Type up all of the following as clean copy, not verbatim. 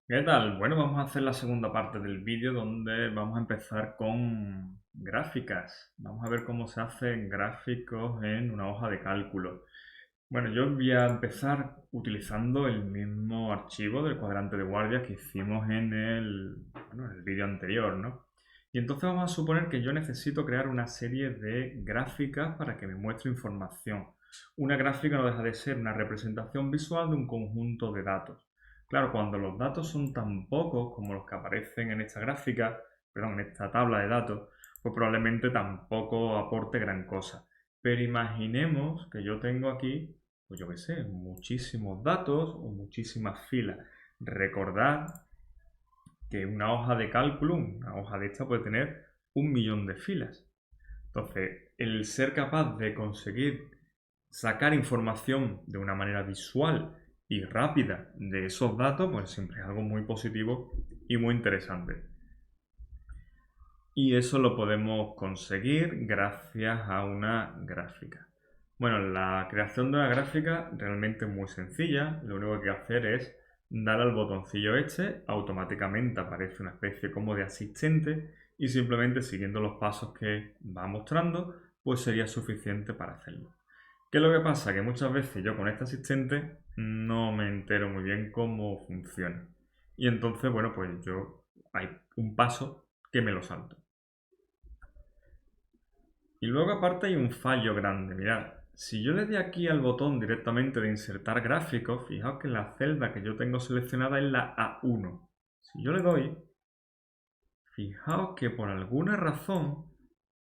¿Qué tal? Bueno, vamos a hacer la segunda parte del vídeo donde vamos a empezar con gráficas. Vamos a ver cómo se hacen gráficos en una hoja de cálculo. Bueno, yo voy a empezar utilizando el mismo archivo del cuadrante de guardia que hicimos en el vídeo anterior, ¿no? Y entonces vamos a suponer que yo necesito crear una serie de gráficas para que me muestre información. Una gráfica no deja de ser una representación visual de un conjunto de datos. Claro, cuando los datos son tan pocos como los que aparecen en esta gráfica, perdón, en esta tabla de datos, pues probablemente tampoco aporte gran cosa. Pero imaginemos que yo tengo aquí, pues yo qué sé, muchísimos datos o muchísimas filas. Recordad que una hoja de cálculo, una hoja de esta puede tener 1 millón de filas. Entonces, el ser capaz de conseguir sacar información de una manera visual y rápida de esos datos, pues siempre es algo muy positivo y muy interesante. Y eso lo podemos conseguir gracias a una gráfica. Bueno, la creación de una gráfica realmente es muy sencilla. Lo único que hay que hacer es dar al botoncillo este, automáticamente aparece una especie como de asistente y simplemente siguiendo los pasos que va mostrando, pues sería suficiente para hacerlo. ¿Qué es lo que pasa? Que muchas veces yo con este asistente no me entero muy bien cómo funciona. Y entonces, bueno, pues yo hay un paso que me lo salto. Y luego aparte hay un fallo grande, mirad. Si yo le doy aquí al botón directamente de insertar gráficos, fijaos que la celda que yo tengo seleccionada es la A1. Si yo le doy, fijaos que por alguna razón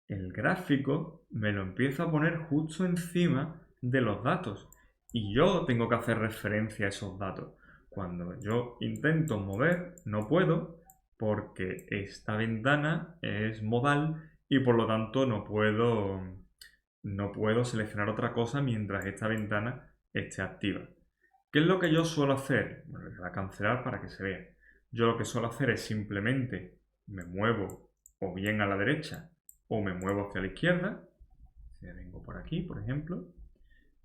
el gráfico me lo empieza a poner justo encima de los datos. Y yo tengo que hacer referencia a esos datos. Cuando yo intento mover, no puedo porque esta ventana es modal y por lo tanto no puedo seleccionar otra cosa mientras esta ventana esté activa. ¿Qué es lo que yo suelo hacer? Bueno, le voy a cancelar para que se vea. Yo lo que suelo hacer es simplemente me muevo o bien a la derecha o me muevo hacia la izquierda. Si vengo por aquí, por ejemplo,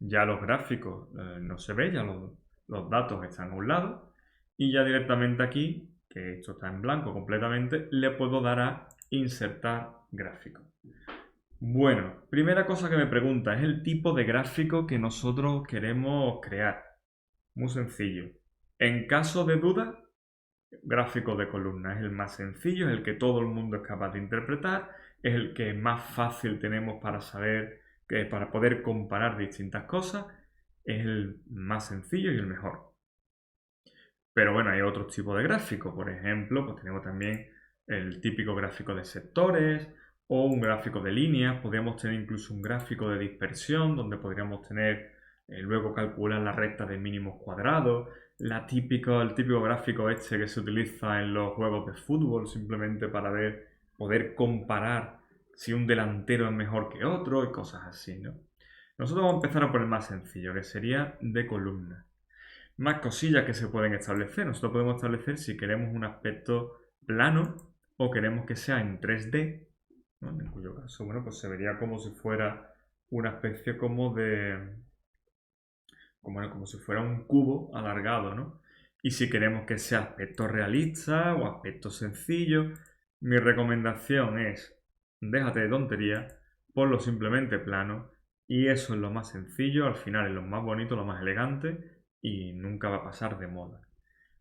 ya los gráficos no se ven, ya los datos están a un lado y ya directamente aquí, que esto está en blanco completamente, le puedo dar a insertar gráfico. Bueno, primera cosa que me pregunta es el tipo de gráfico que nosotros queremos crear. Muy sencillo. En caso de duda, gráfico de columna es el más sencillo, es el que todo el mundo es capaz de interpretar, es el que más fácil tenemos para saber, para poder comparar distintas cosas, es el más sencillo y el mejor. Pero bueno, hay otros tipos de gráficos, por ejemplo, pues tenemos también el típico gráfico de sectores o un gráfico de líneas, podríamos tener incluso un gráfico de dispersión donde podríamos tener, luego calcular la recta de mínimos cuadrados, el típico gráfico este que se utiliza en los juegos de fútbol simplemente para poder comparar si un delantero es mejor que otro y cosas así, ¿no? Nosotros vamos a empezar por el más sencillo, que sería de columna. Más cosillas que se pueden establecer. Nosotros podemos establecer si queremos un aspecto plano o queremos que sea en 3D, ¿no? En cuyo caso, bueno, pues se vería como si fuera una especie como si fuera un cubo alargado, ¿no? Y si queremos que sea aspecto realista o aspecto sencillo, mi recomendación es, déjate de tontería, ponlo simplemente plano y eso es lo más sencillo, al final es lo más bonito, lo más elegante y nunca va a pasar de moda.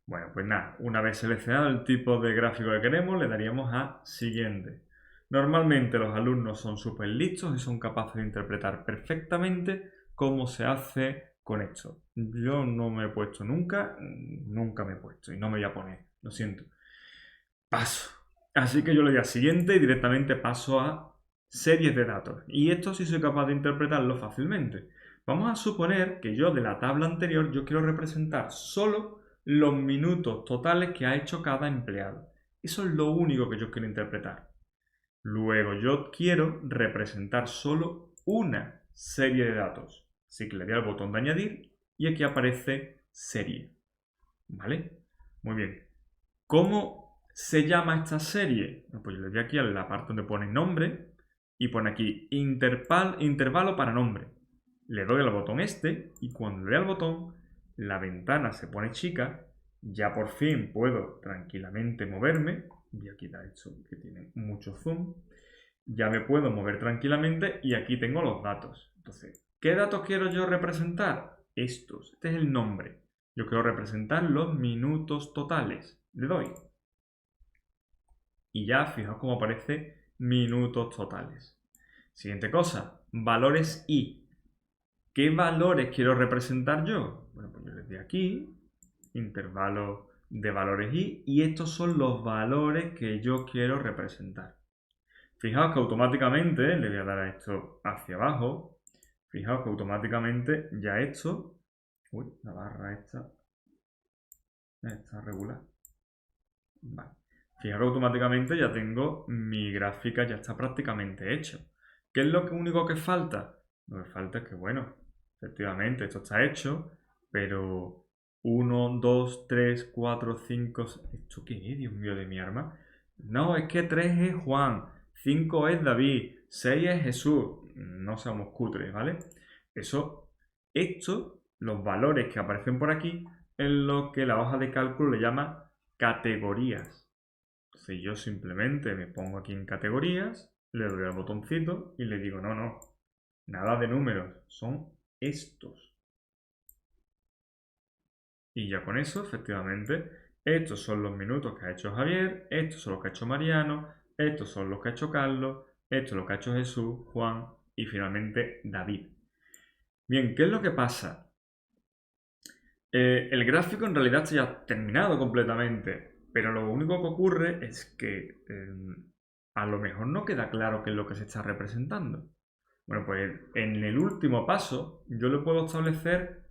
Bueno, pues nada, una vez seleccionado el tipo de gráfico que queremos, le daríamos a siguiente. Normalmente los alumnos son súper listos y son capaces de interpretar perfectamente cómo se hace con esto. Yo no me he puesto nunca, nunca me he puesto y no me voy a poner, lo siento. Paso. Así que yo le doy a siguiente y directamente paso a series de datos. Y esto sí soy capaz de interpretarlo fácilmente. Vamos a suponer que yo de la tabla anterior yo quiero representar solo los minutos totales que ha hecho cada empleado. Eso es lo único que yo quiero interpretar. Luego yo quiero representar solo una serie de datos. Así que le doy al botón de añadir y aquí aparece serie. ¿Vale? Muy bien. ¿Cómo se llama esta serie? Pues yo le doy aquí a la parte donde pone nombre y pone aquí intervalo para nombre. Le doy al botón este y cuando le doy al botón la ventana se pone chica ya por fin puedo tranquilamente moverme. Voy a quitar esto que tiene mucho zoom. Ya me puedo mover tranquilamente y aquí tengo los datos. Entonces, ¿qué datos quiero yo representar? Estos. Este es el nombre. Yo quiero representar los minutos totales. Le doy. Y ya fijaos cómo aparece minutos totales. Siguiente cosa, valores i. ¿Qué valores quiero representar yo? Bueno, pues yo les doy aquí, intervalo de valores i, y estos son los valores que yo quiero representar. Fijaos que automáticamente, le voy a dar a esto hacia abajo, fijaos que automáticamente ya esto, uy, la barra esta está regular. Vale. Fijaos que automáticamente ya tengo mi gráfica, ya está prácticamente hecho. ¿Qué es lo único que falta? Lo que falta es que, bueno, efectivamente esto está hecho, pero 1, 2, 3, 4, 5... ¿Esto qué es, Dios mío, de mi arma? No, es que 3 es Juan, 5 es David, 6 es Jesús. No seamos cutres, ¿vale? Esto, los valores que aparecen por aquí, es lo que la hoja de cálculo le llama categorías. Entonces yo simplemente me pongo aquí en categorías, le doy al botoncito y le digo, no, nada de números, son estos. Y ya con eso, efectivamente, estos son los minutos que ha hecho Javier, estos son los que ha hecho Mariano, estos son los que ha hecho Carlos, esto es lo que ha hecho Jesús, Juan y finalmente David. Bien, ¿qué es lo que pasa? El gráfico en realidad está ya terminado completamente, pero lo único que ocurre es que a lo mejor no queda claro qué es lo que se está representando. Bueno, pues en el último paso yo le puedo establecer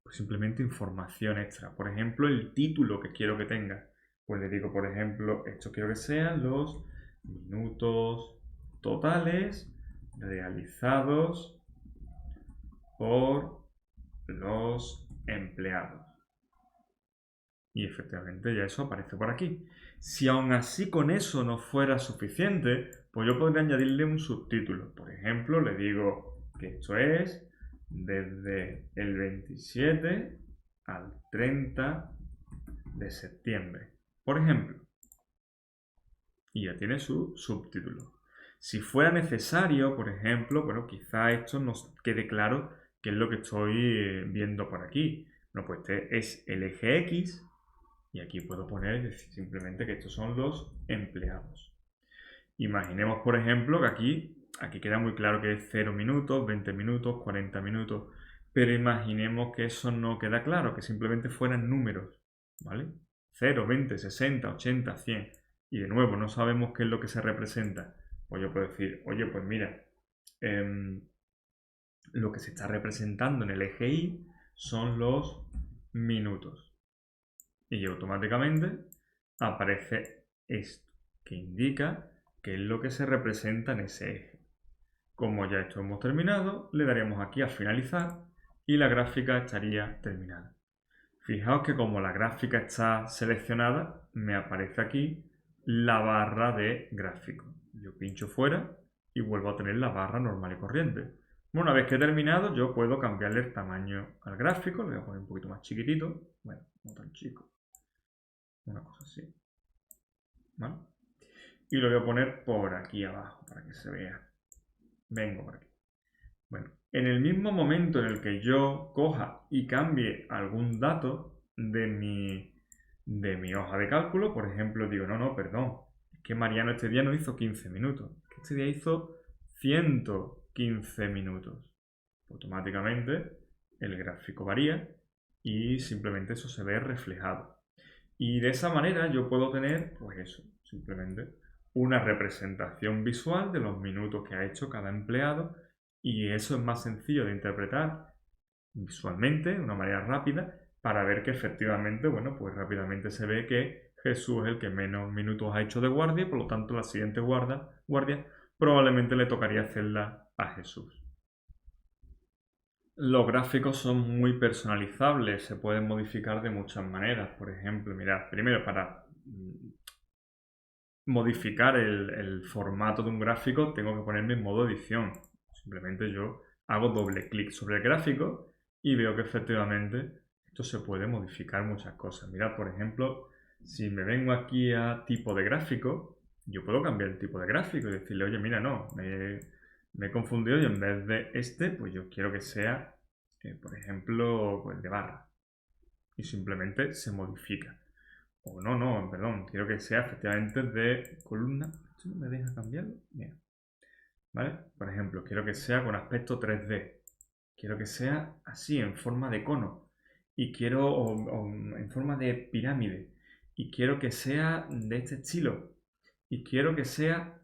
pues, simplemente información extra. Por ejemplo, el título que quiero que tenga. Pues le digo, por ejemplo, esto quiero que sean los minutos totales realizados por los empleados. Y efectivamente ya eso aparece por aquí. Si aún así con eso no fuera suficiente, pues yo podría añadirle un subtítulo. Por ejemplo, le digo que esto es desde el 27 al 30 de septiembre. Por ejemplo. Y ya tiene su subtítulo. Si fuera necesario, por ejemplo, bueno, quizá esto nos quede claro qué es lo que estoy viendo por aquí. Bueno, pues este es el eje X. Y aquí puedo poner simplemente que estos son los empleados. Imaginemos, por ejemplo, que aquí queda muy claro que es 0 minutos, 20 minutos, 40 minutos. Pero imaginemos que eso no queda claro, que simplemente fueran números, ¿vale? 0, 20, 60, 80, 100. Y de nuevo, no sabemos qué es lo que se representa. Pues yo puedo decir, oye, pues mira, lo que se está representando en el eje Y son los minutos. Y automáticamente aparece esto, que indica qué es lo que se representa en ese eje. Como ya esto hemos terminado, le daremos aquí a finalizar y la gráfica estaría terminada. Fijaos que como la gráfica está seleccionada, me aparece aquí la barra de gráfico. Yo pincho fuera y vuelvo a tener la barra normal y corriente. Una vez que he terminado, yo puedo cambiarle el tamaño al gráfico. Le voy a poner un poquito más chiquitito. Bueno, no tan chico. Una cosa así. ¿Vale? Y lo voy a poner por aquí abajo para que se vea. Vengo por aquí. Bueno, en el mismo momento en el que yo coja y cambie algún dato de mi hoja de cálculo, por ejemplo, digo, no, perdón, es que Mariano este día no hizo 15 minutos, es que este día hizo 115 minutos. Automáticamente el gráfico varía y simplemente eso se ve reflejado. Y de esa manera yo puedo tener, pues eso, simplemente una representación visual de los minutos que ha hecho cada empleado y eso es más sencillo de interpretar visualmente, de una manera rápida, para ver que efectivamente, bueno, pues rápidamente se ve que Jesús es el que menos minutos ha hecho de guardia y por lo tanto la siguiente guardia probablemente le tocaría hacerla a Jesús. Los gráficos son muy personalizables, se pueden modificar de muchas maneras. Por ejemplo, mirad, primero para modificar el formato de un gráfico tengo que ponerme en modo edición. Simplemente yo hago doble clic sobre el gráfico y veo que efectivamente Esto se puede modificar muchas cosas. Mirad, por ejemplo, si me vengo aquí a tipo de gráfico, yo puedo cambiar el tipo de gráfico y decirle, oye, mira, no, me he confundido y en vez de este, pues yo quiero que sea, por ejemplo, pues de barra. Y simplemente se modifica. O no, perdón, quiero que sea efectivamente de columna. ¿Esto no me deja cambiarlo? Mira. ¿Vale? Por ejemplo, quiero que sea con aspecto 3D. Quiero que sea así, en forma de cono. Y quiero, o en forma de pirámide. Y quiero que sea de este estilo. Y quiero que sea,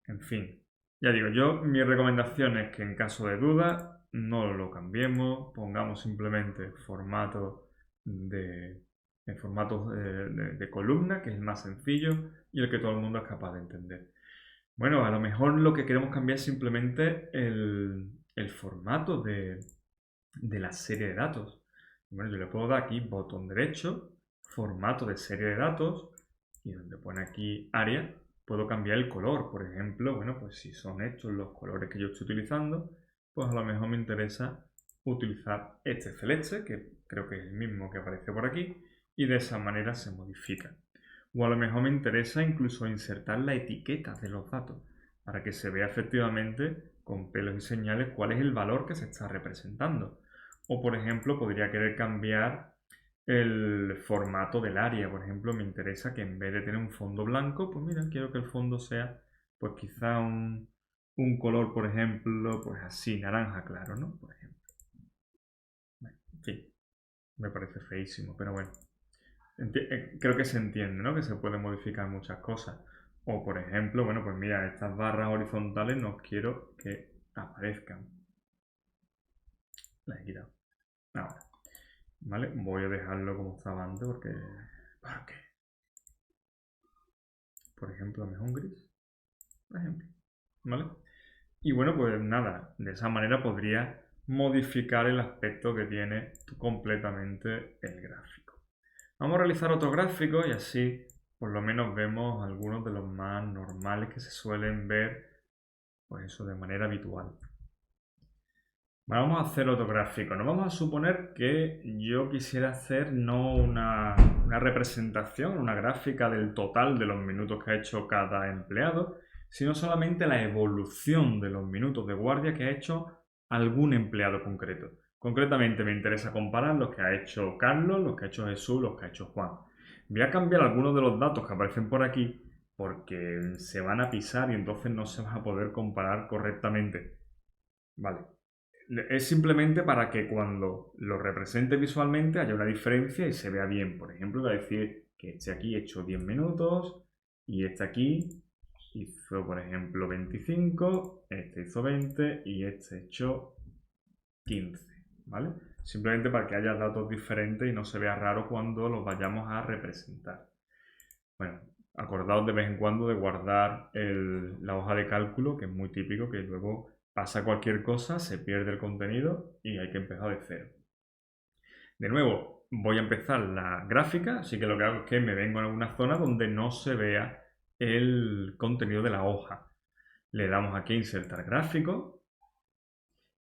en fin. Ya digo, mi recomendación es que en caso de duda no lo cambiemos, pongamos simplemente formato en formato de columna, que es el más sencillo y el que todo el mundo es capaz de entender. Bueno, a lo mejor lo que queremos cambiar es simplemente el formato de la serie de datos. Bueno, yo le puedo dar aquí botón derecho, formato de serie de datos, y donde pone aquí área, puedo cambiar el color. Por ejemplo, bueno, pues si son estos los colores que yo estoy utilizando, pues a lo mejor me interesa utilizar este celeste, que creo que es el mismo que aparece por aquí, y de esa manera se modifica. O a lo mejor me interesa incluso insertar la etiqueta de los datos para que se vea efectivamente con pelos y señales cuál es el valor que se está representando. O por ejemplo, podría querer cambiar el formato del área. Por ejemplo, me interesa que en vez de tener un fondo blanco, pues mira, quiero que el fondo sea pues quizá un color, por ejemplo, pues así, naranja claro, ¿no? Por ejemplo. Bueno, en fin, me parece feísimo, pero bueno. Creo que se entiende, ¿no? Que se pueden modificar muchas cosas. O por ejemplo, bueno, pues mira, estas barras horizontales no quiero que aparezcan. Las he quitado. Ahora, ¿vale? Voy a dejarlo como estaba antes porque... ¿Por qué? Por ejemplo, mejor gris. Por ejemplo. ¿Vale? Y bueno, pues nada, de esa manera podría modificar el aspecto que tiene completamente el gráfico. Vamos a realizar otro gráfico y así por lo menos vemos algunos de los más normales que se suelen ver, pues eso, de manera habitual. Vamos a hacer otro gráfico. Nos vamos a suponer que yo quisiera hacer no una representación, una gráfica del total de los minutos que ha hecho cada empleado, sino solamente la evolución de los minutos de guardia que ha hecho algún empleado concreto. Concretamente me interesa comparar los que ha hecho Carlos, los que ha hecho Jesús, los que ha hecho Juan. Voy a cambiar algunos de los datos que aparecen por aquí porque se van a pisar y entonces no se va a poder comparar correctamente. Vale. Es simplemente para que cuando lo represente visualmente haya una diferencia y se vea bien. Por ejemplo, voy a decir que este aquí hecho 10 minutos y este aquí hizo, por ejemplo, 25, este hizo 20 y este hecho 15, ¿vale? Simplemente para que haya datos diferentes y no se vea raro cuando los vayamos a representar. Bueno, acordaos de vez en cuando de guardar la hoja de cálculo, que es muy típico, que luego pasa cualquier cosa, se pierde el contenido y hay que empezar de cero. De nuevo, voy a empezar la gráfica, así que lo que hago es que me vengo a una zona donde no se vea el contenido de la hoja. Le damos aquí a insertar gráfico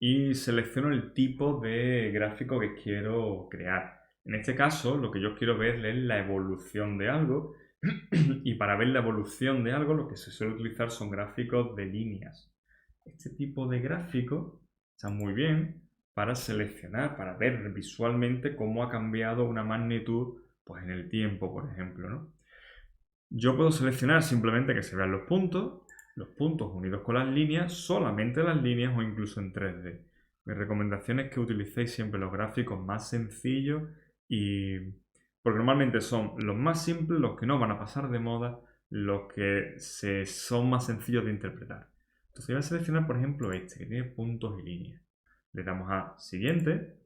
y selecciono el tipo de gráfico que quiero crear. En este caso, lo que yo quiero ver es la evolución de algo y para ver la evolución de algo lo que se suele utilizar son gráficos de líneas. Este tipo de gráfico está muy bien para seleccionar, para ver visualmente cómo ha cambiado una magnitud pues en el tiempo, por ejemplo, ¿no? Yo puedo seleccionar simplemente que se vean los puntos unidos con las líneas, solamente las líneas o incluso en 3D. Mi recomendación es que utilicéis siempre los gráficos más sencillos porque normalmente son los más simples, los que no van a pasar de moda, los que son más sencillos de interpretar. Entonces voy a seleccionar, por ejemplo, este, que tiene puntos y líneas. Le damos a siguiente.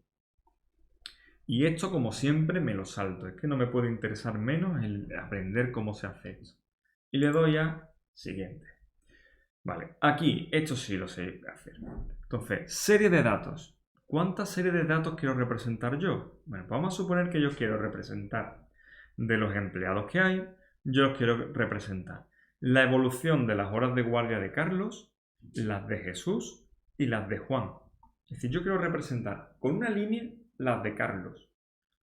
Y esto, como siempre, me lo salto. Es que no me puede interesar menos el aprender cómo se hace esto. Y le doy a siguiente. Vale, aquí esto sí lo sé hacer. Entonces, serie de datos. ¿Cuántas series de datos quiero representar yo? Bueno, pues vamos a suponer que yo quiero representar de los empleados que hay, yo quiero representar la evolución de las horas de guardia de Carlos, las de Jesús y las de Juan. Es decir, yo quiero representar con una línea las de Carlos,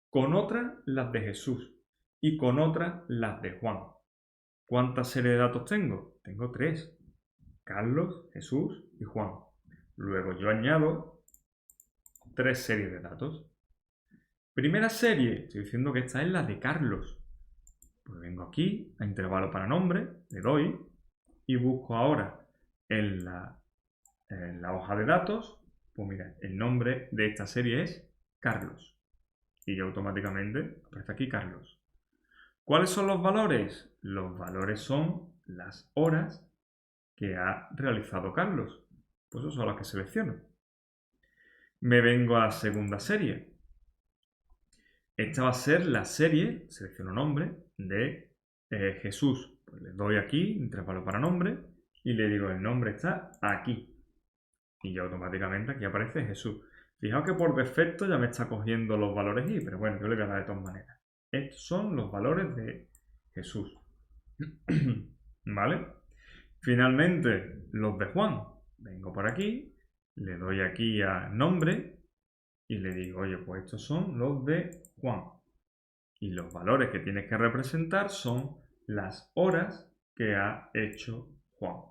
con otras las de Jesús y con otras las de Juan. ¿Cuántas series de datos tengo? Tengo 3. Carlos, Jesús y Juan. Luego yo añado 3 series de datos. Primera serie, estoy diciendo que esta es la de Carlos. Pues vengo aquí a intervalo para nombre, le doy y busco ahora en la hoja de datos, pues mira, el nombre de esta serie es Carlos. Y ya automáticamente aparece aquí Carlos. ¿Cuáles son los valores? Los valores son las horas que ha realizado Carlos. Pues eso son las que selecciono. Me vengo a la segunda serie. Esta va a ser la serie, selecciono nombre, de Jesús. Pues le doy aquí, intervalo para nombre, y le digo el nombre está aquí. Y ya automáticamente aquí aparece Jesús. Fijaos que por defecto ya me está cogiendo los valores y, pero bueno, yo le voy a dar de todas maneras. Estos son los valores de Jesús. ¿Vale? Finalmente, los de Juan. Vengo por aquí, le doy aquí a nombre y le digo, oye, pues estos son los de Juan. Y los valores que tienes que representar son las horas que ha hecho Juan.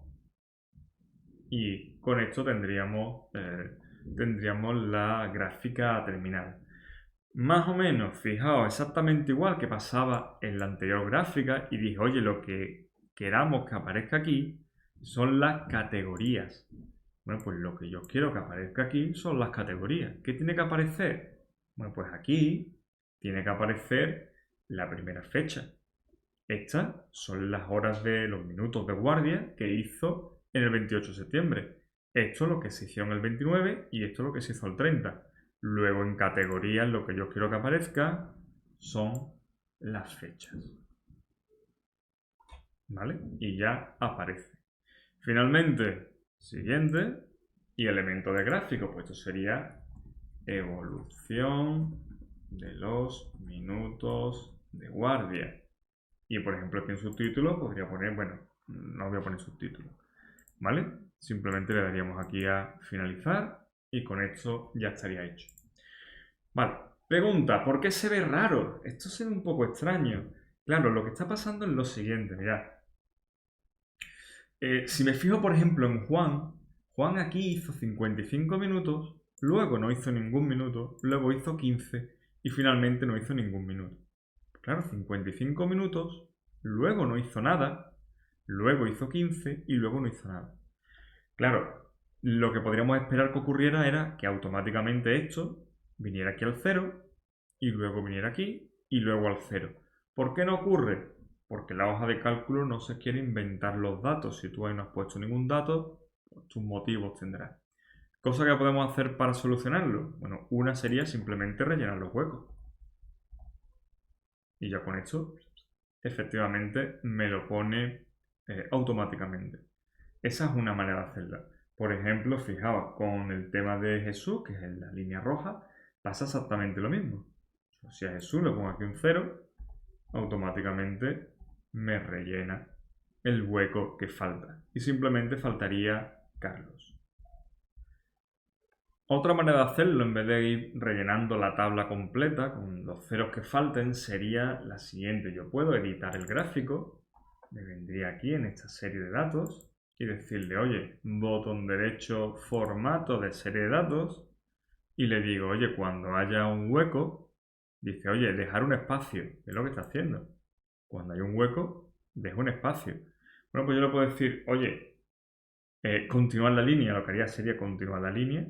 Y con esto tendríamos la gráfica terminada. Más o menos, fijaos, exactamente igual que pasaba en la anterior gráfica y dije, oye, lo que queramos que aparezca aquí son las categorías. Bueno, pues lo que yo quiero que aparezca aquí son las categorías. ¿Qué tiene que aparecer? Bueno, pues aquí tiene que aparecer la primera fecha. Estas son las horas de los minutos de guardia que hizo en el 28 de septiembre. Esto es lo que se hizo en el 29 y esto es lo que se hizo el 30. Luego en categorías lo que yo quiero que aparezca son las fechas. ¿Vale? Y ya aparece. Finalmente, siguiente, y elemento de gráfico, pues esto sería evolución de los minutos de guardia. Y por ejemplo aquí en subtítulos podría poner, bueno, no voy a poner subtítulos, ¿vale? Simplemente le daríamos aquí a finalizar y con esto ya estaría hecho. Vale, pregunta, ¿por qué se ve raro? Esto se ve un poco extraño. Claro, lo que está pasando es lo siguiente, mirad. Si me fijo, por ejemplo, en Juan, Juan aquí hizo 55 minutos, luego no hizo ningún minuto, luego hizo 15 y finalmente no hizo ningún minuto. Claro, 55 minutos, luego no hizo nada, luego hizo 15 y luego no hizo nada. Claro, lo que podríamos esperar que ocurriera era que automáticamente esto viniera aquí al 0 y luego viniera aquí y luego al 0. ¿Por qué no ocurre? Porque la hoja de cálculo no se quiere inventar los datos. Si tú ahí no has puesto ningún dato, pues tus motivos tendrás. ¿Cosa que podemos hacer para solucionarlo? Bueno, una sería simplemente rellenar los huecos. Y ya con esto, efectivamente, me lo pone automáticamente. Esa es una manera de hacerla. Por ejemplo, fijaos, con el tema de Jesús, que es en la línea roja, pasa exactamente lo mismo. Si a Jesús le pongo aquí un 0, automáticamente me rellena el hueco que falta. Y simplemente faltaría Carlos. Otra manera de hacerlo, en vez de ir rellenando la tabla completa con los ceros que falten, sería la siguiente. Yo puedo editar el gráfico, me vendría aquí en esta serie de datos y decirle, oye, botón derecho, formato de serie de datos, y le digo, oye, cuando haya un hueco, dice, oye, dejar un espacio, es lo que está haciendo. Cuando hay un hueco, deja un espacio. Bueno, pues yo le puedo decir, oye, continuar la línea, lo que haría sería continuar la línea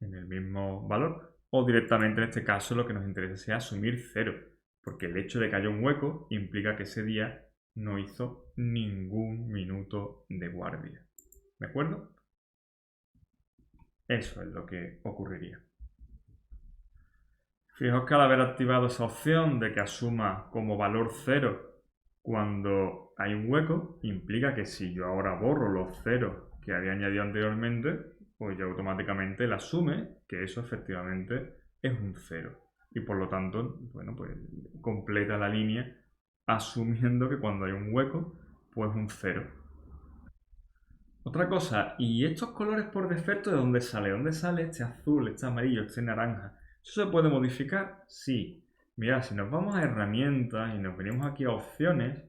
en el mismo valor, o directamente en este caso lo que nos interesa sea asumir 0, porque el hecho de que haya un hueco implica que ese día no hizo ningún minuto de guardia. ¿De acuerdo? Eso es lo que ocurriría. Fijaos que al haber activado esa opción de que asuma como valor 0 cuando hay un hueco, implica que si yo ahora borro los ceros que había añadido anteriormente, pues ya automáticamente él asume que eso efectivamente es un 0. Y por lo tanto, bueno, pues completa la línea asumiendo que cuando hay un hueco, pues un 0. Otra cosa, ¿y estos colores por defecto de dónde sale? ¿Dónde sale este azul, este amarillo, este naranja? ¿Eso se puede modificar? Sí. Mirad, si nos vamos a herramientas y nos venimos aquí a opciones,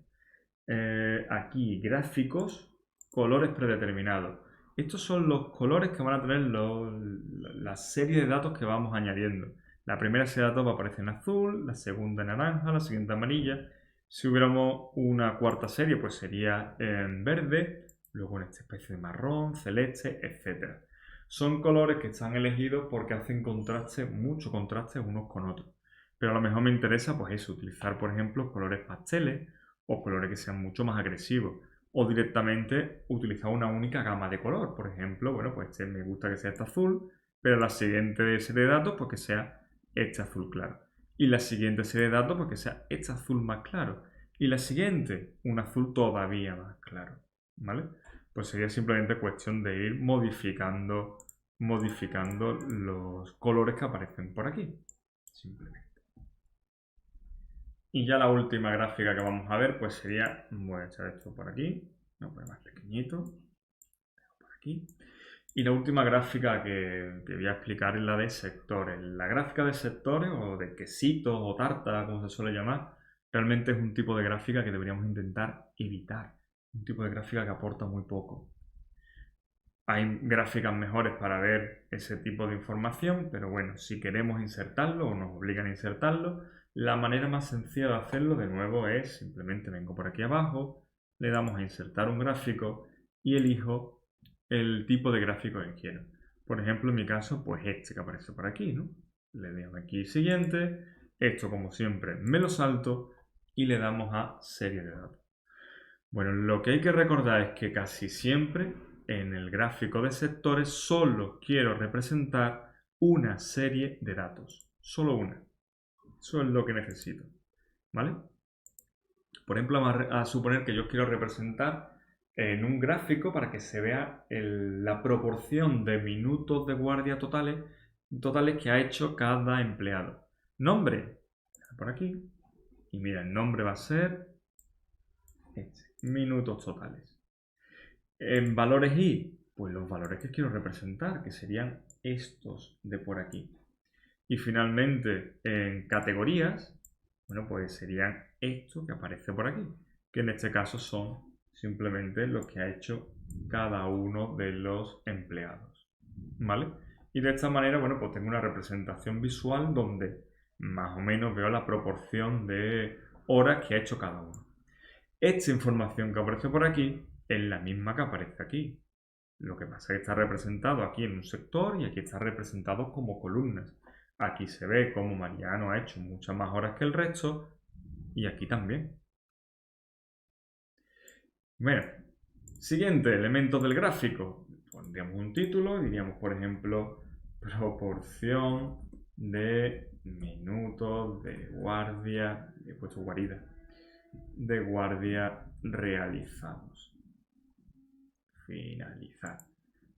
aquí gráficos, colores predeterminados. Estos son los colores que van a tener la serie de datos que vamos añadiendo. La primera serie de datos va a aparecer en azul, la segunda en naranja, la siguiente amarilla. Si hubiéramos una cuarta serie, pues sería en verde, luego en esta especie de marrón, celeste, etc. Son colores que están elegidos porque hacen contraste, mucho contraste unos con otros. Pero a lo mejor me interesa, pues eso, utilizar, por ejemplo, colores pasteles o colores que sean mucho más agresivos. O directamente utilizar una única gama de color. Por ejemplo, bueno, pues este me gusta que sea este azul, pero la siguiente serie de datos, pues que sea este azul claro. Y la siguiente serie de datos, pues que sea este azul más claro. Y la siguiente, un azul todavía más claro. ¿Vale? Pues sería simplemente cuestión de ir modificando los colores que aparecen por aquí. Simplemente. Y ya la última gráfica que vamos a ver, pues sería, voy a echar esto por aquí, voy a poner más pequeñito, por aquí. Y la última gráfica que voy a explicar es la de sectores. La gráfica de sectores, o de quesitos, o tarta, como se suele llamar, realmente es un tipo de gráfica que deberíamos intentar evitar. Un tipo de gráfica que aporta muy poco. Hay gráficas mejores para ver ese tipo de información, pero bueno, si queremos insertarlo o nos obligan a insertarlo, la manera más sencilla de hacerlo de nuevo es simplemente vengo por aquí abajo, le damos a insertar un gráfico y elijo el tipo de gráfico que quiero. Por ejemplo, en mi caso, pues este que aparece por aquí, ¿no? Le damos aquí siguiente, esto como siempre me lo salto y le damos a serie de datos. Bueno, lo que hay que recordar es que casi siempre en el gráfico de sectores solo quiero representar una serie de datos. Solo una. Eso es lo que necesito. ¿Vale? Por ejemplo, vamos a suponer que yo quiero representar en un gráfico para que se vea la proporción de minutos de guardia totales que ha hecho cada empleado. Nombre. Por aquí. Y mira, el nombre va a ser minutos totales. En valores i, pues los valores que quiero representar, que serían estos de por aquí. Y finalmente, en categorías, bueno, pues serían esto que aparece por aquí, que en este caso son simplemente lo que ha hecho cada uno de los empleados. ¿Vale? Y de esta manera, bueno, pues tengo una representación visual donde más o menos veo la proporción de horas que ha hecho cada uno. Esta información que aparece por aquí es la misma que aparece aquí. Lo que pasa es que está representado aquí en un sector y aquí está representado como columnas. Aquí se ve como Mariano ha hecho muchas más horas que el resto y aquí también. Bueno, siguiente elemento del gráfico. Pondríamos un título y diríamos, por ejemplo, proporción de minutos de guardia, he puesto guarida, de guardia realizados. Finalizar.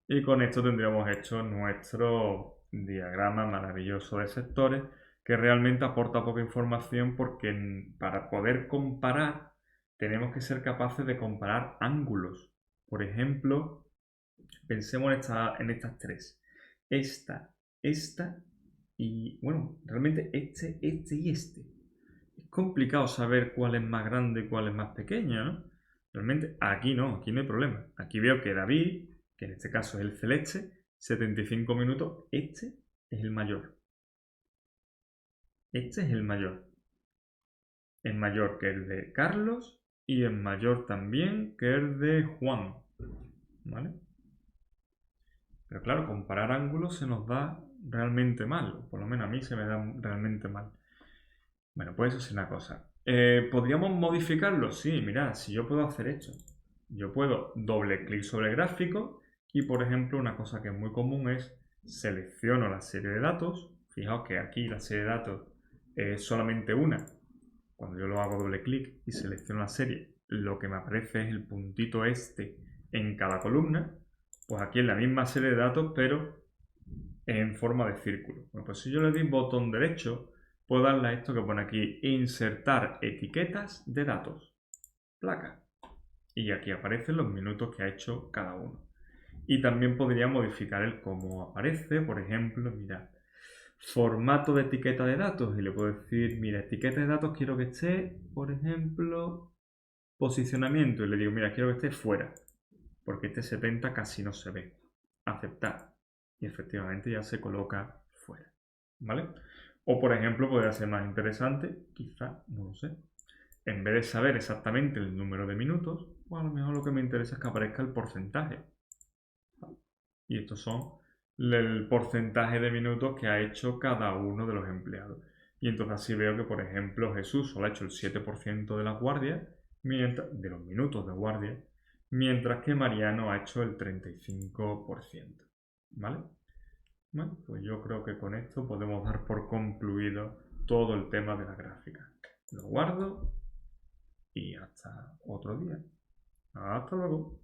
Y con esto tendríamos hecho nuestro diagrama maravilloso de sectores que realmente aporta poca información porque para poder comparar tenemos que ser capaces de comparar ángulos. Por ejemplo, pensemos en estas tres. Esta y, bueno, realmente este y este. Es complicado saber cuál es más grande y cuál es más pequeño, ¿no? Realmente aquí no hay problema. Aquí veo que David, que en este caso es el celeste, 75 minutos, este es el mayor. Este es el mayor. Es mayor que el de Carlos y es mayor también que el de Juan. ¿Vale? Pero claro, comparar ángulos se nos da realmente mal. O por lo menos a mí se me da realmente mal. Bueno, pues eso es una cosa. ¿Podríamos modificarlo? Sí, mirad, si yo puedo hacer esto. Yo puedo doble clic sobre el gráfico y, por ejemplo, una cosa que es muy común es selecciono la serie de datos. Fijaos que aquí la serie de datos es solamente una. Cuando yo lo hago doble clic y selecciono la serie, lo que me aparece es el puntito este en cada columna. Pues aquí es la misma serie de datos, pero en forma de círculo. Bueno, pues si yo le doy botón derecho, puedo darle a esto que pone aquí, insertar etiquetas de datos. Placa. Y aquí aparecen los minutos que ha hecho cada uno. Y también podría modificar el cómo aparece, por ejemplo, mirad. Formato de etiqueta de datos y le puedo decir, mira, etiqueta de datos quiero que esté, por ejemplo, posicionamiento y le digo, mira, quiero que esté fuera, porque este 70 casi no se ve. Aceptar. Y efectivamente ya se coloca fuera. ¿Vale? O por ejemplo, podría ser más interesante, quizá, no lo sé. En vez de saber exactamente el número de minutos, pues a lo mejor lo que me interesa es que aparezca el porcentaje. Y estos son el porcentaje de minutos que ha hecho cada uno de los empleados. Y entonces así veo que, por ejemplo, Jesús solo ha hecho el 7% de las guardias, de los minutos de guardia, mientras que Mariano ha hecho el 35%. ¿Vale? Bueno, pues yo creo que con esto podemos dar por concluido todo el tema de la gráfica. Lo guardo y hasta otro día. Hasta luego.